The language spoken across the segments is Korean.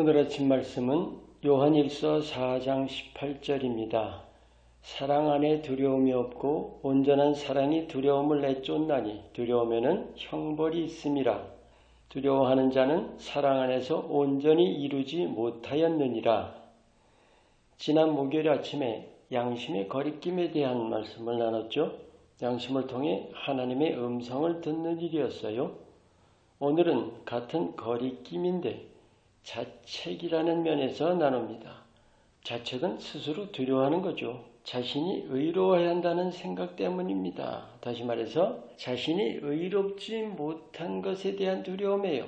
오늘 아침 말씀은 요한일서 4장 18절입니다. 사랑 안에 두려움이 없고 온전한 사랑이 두려움을 내쫓나니 두려움에는 형벌이 있음이라. 두려워하는 자는 사랑 안에서 온전히 이루지 못하였느니라. 지난 목요일 아침에 양심의 거리낌에 대한 말씀을 나눴죠. 양심을 통해 하나님의 음성을 듣는 일이었어요. 오늘은 같은 거리낌인데 자책이라는 면에서 나눕니다. 자책은 스스로 두려워하는 거죠. 자신이 의로워야 한다는 생각 때문입니다. 다시 말해서 자신이 의롭지 못한 것에 대한 두려움이에요.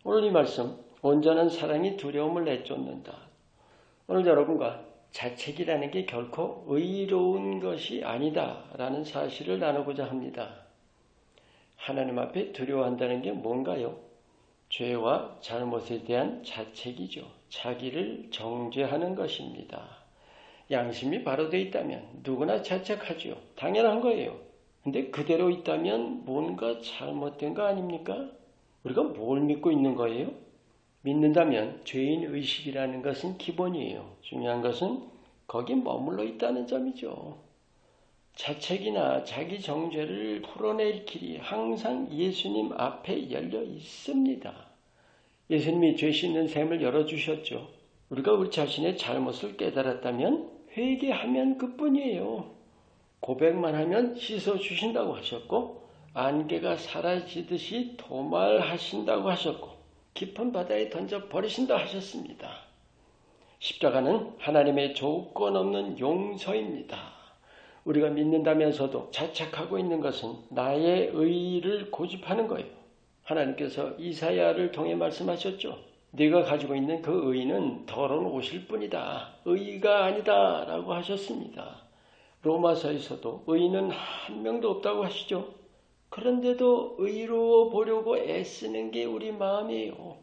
오늘 이 말씀, 온전한 사랑이 두려움을 내쫓는다. 오늘 여러분과 자책이라는 게 결코 의로운 것이 아니다라는 사실을 나누고자 합니다. 하나님 앞에 두려워한다는 게 뭔가요? 죄와 잘못에 대한 자책이죠. 자기를 정죄하는 것입니다. 양심이 바로 되어 있다면 누구나 자책하죠. 당연한 거예요. 근데 그대로 있다면 뭔가 잘못된 거 아닙니까? 우리가 뭘 믿고 있는 거예요? 믿는다면 죄인 의식이라는 것은 기본이에요. 중요한 것은 거기 머물러 있다는 점이죠. 자책이나 자기 정죄를 풀어낼 길이 항상 예수님 앞에 열려 있습니다. 예수님이 죄 씻는 샘을 열어주셨죠. 우리가 우리 자신의 잘못을 깨달았다면 회개하면 그뿐이에요. 고백만 하면 씻어주신다고 하셨고 안개가 사라지듯이 도말하신다고 하셨고 깊은 바다에 던져버리신다 하셨습니다. 십자가는 하나님의 조건 없는 용서입니다. 우리가 믿는다면서도 자책하고 있는 것은 나의 의의를 고집하는 거예요. 하나님께서 이사야를 통해 말씀하셨죠. 네가 가지고 있는 그 의의는 더러운 옷일 뿐이다. 의의가 아니다 라고 하셨습니다. 로마서에서도 의의는 한 명도 없다고 하시죠. 그런데도 의로워 보려고 애쓰는 게 우리 마음이에요.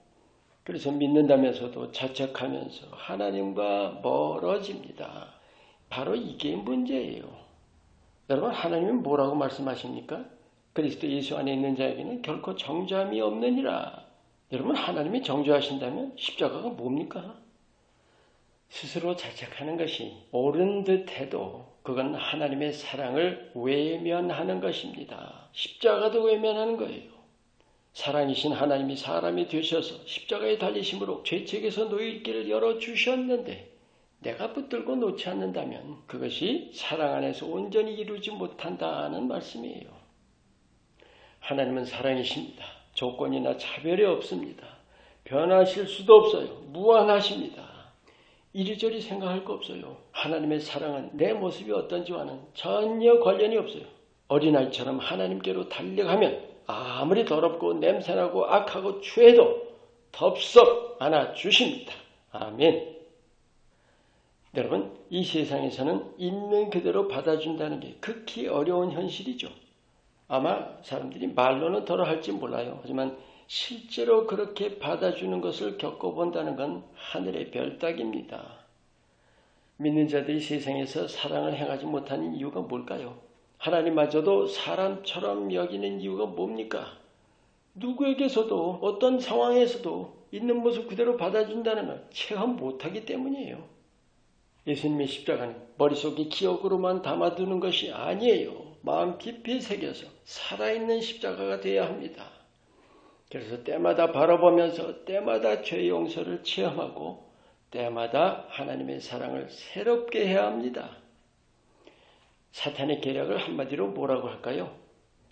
그래서 믿는다면서도 자책하면서 하나님과 멀어집니다. 바로 이게 문제예요. 여러분, 하나님은 뭐라고 말씀하십니까? 그리스도 예수 안에 있는 자에게는 결코 정죄함이 없느니라. 여러분, 하나님이 정죄하신다면 십자가가 뭡니까? 스스로 자책하는 것이 옳은 듯해도 그건 하나님의 사랑을 외면하는 것입니다. 십자가도 외면하는 거예요. 사랑이신 하나님이 사람이 되셔서 십자가에 달리심으로 죄책에서 놓일 길을 열어주셨는데 내가 붙들고 놓지 않는다면 그것이 사랑 안에서 온전히 이루지 못한다는 말씀이에요. 하나님은 사랑이십니다. 조건이나 차별이 없습니다. 변하실 수도 없어요. 무한하십니다. 이리저리 생각할 거 없어요. 하나님의 사랑은 내 모습이 어떤지와는 전혀 관련이 없어요. 어린아이처럼 하나님께로 달려가면 아무리 더럽고 냄새나고 악하고 추해도 덥석 안아주십니다. 아멘. 여러분, 이 세상에서는 있는 그대로 받아준다는 게 극히 어려운 현실이죠. 아마 사람들이 말로는 덜어 할지 몰라요. 하지만 실제로 그렇게 받아주는 것을 겪어본다는 건 하늘의 별 따기입니다. 믿는 자들이 세상에서 사랑을 행하지 못하는 이유가 뭘까요? 하나님마저도 사람처럼 여기는 이유가 뭡니까? 누구에게서도 어떤 상황에서도 있는 모습 그대로 받아준다는 걸 체험 못하기 때문이에요. 예수님의 십자가는 머릿속에 기억으로만 담아두는 것이 아니에요. 마음 깊이 새겨서 살아있는 십자가가 되어야 합니다. 그래서 때마다 바라보면서 때마다 죄 용서를 체험하고 때마다 하나님의 사랑을 새롭게 해야 합니다. 사탄의 계략을 한마디로 뭐라고 할까요?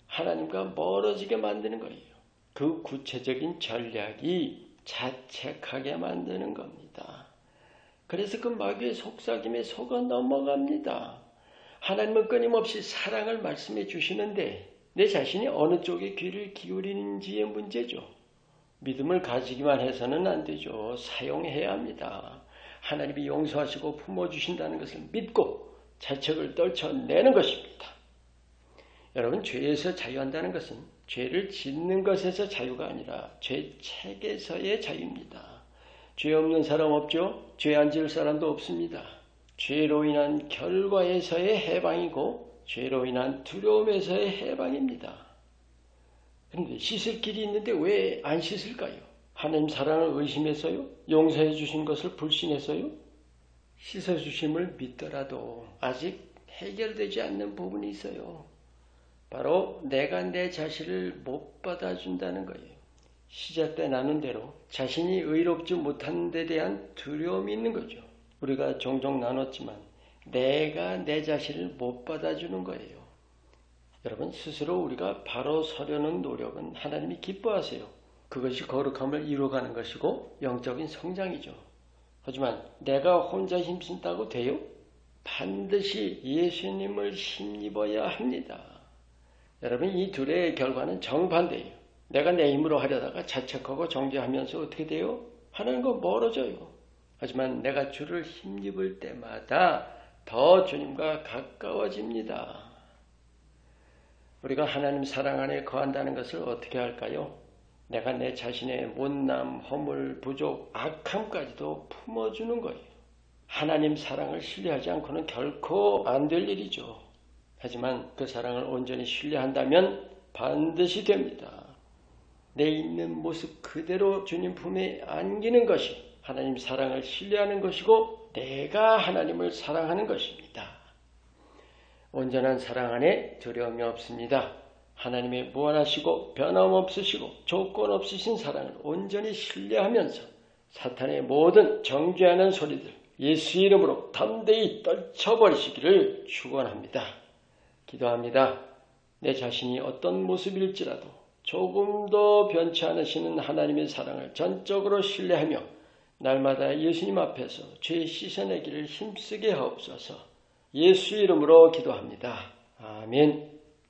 하나님과 멀어지게 만드는 거예요. 그 구체적인 전략이 자책하게 만드는 겁니다. 그래서 그 마귀의 속삭임에 속아 넘어갑니다. 하나님은 끊임없이 사랑을 말씀해 주시는데 내 자신이 어느 쪽에 귀를 기울이는지의 문제죠. 믿음을 가지기만 해서는 안 되죠. 사용해야 합니다. 하나님이 용서하시고 품어주신다는 것을 믿고 자책을 떨쳐내는 것입니다. 여러분, 죄에서 자유한다는 것은 죄를 짓는 것에서 자유가 아니라 죄책에서의 자유입니다. 죄 없는 사람 없죠? 죄 안 지을 사람도 없습니다. 죄로 인한 결과에서의 해방이고 죄로 인한 두려움에서의 해방입니다. 그런데 씻을 길이 있는데 왜 안 씻을까요? 하나님 사랑을 의심해서요? 용서해 주신 것을 불신해서요? 씻어주심을 믿더라도 아직 해결되지 않는 부분이 있어요. 바로 내가 내 자신을 못 받아준다는 거예요. 시작 때 나눈 대로 자신이 의롭지 못한 데 대한 두려움이 있는 거죠. 우리가 종종 나눴지만 내가 내 자신을 못 받아주는 거예요. 여러분, 스스로 우리가 바로 서려는 노력은 하나님이 기뻐하세요. 그것이 거룩함을 이루어가는 것이고 영적인 성장이죠. 하지만 내가 혼자 힘쓴다고 돼요? 반드시 예수님을 힘입어야 합니다. 여러분, 이 둘의 결과는 정반대예요. 내가 내 힘으로 하려다가 자책하고 정죄하면서 어떻게 돼요? 하나님과 멀어져요. 하지만 내가 주를 힘입을 때마다 더 주님과 가까워집니다. 우리가 하나님 사랑 안에 거한다는 것을 어떻게 할까요? 내가 내 자신의 못남, 허물, 부족, 악함까지도 품어주는 거예요. 하나님 사랑을 신뢰하지 않고는 결코 안 될 일이죠. 하지만 그 사랑을 온전히 신뢰한다면 반드시 됩니다. 내 있는 모습 그대로 주님 품에 안기는 것이 하나님 사랑을 신뢰하는 것이고 내가 하나님을 사랑하는 것입니다. 온전한 사랑 안에 두려움이 없습니다. 하나님의 무한하시고 변함없으시고 조건 없으신 사랑을 온전히 신뢰하면서 사탄의 모든 정죄하는 소리들 예수 이름으로 담대히 떨쳐버리시기를 축원합니다. 기도합니다. 내 자신이 어떤 모습일지라도 조금도 변치 않으시는 하나님의 사랑을 전적으로 신뢰하며 날마다 예수님 앞에서 죄 씻어내기를 힘쓰게 하옵소서. 예수 이름으로 기도합니다. 아멘.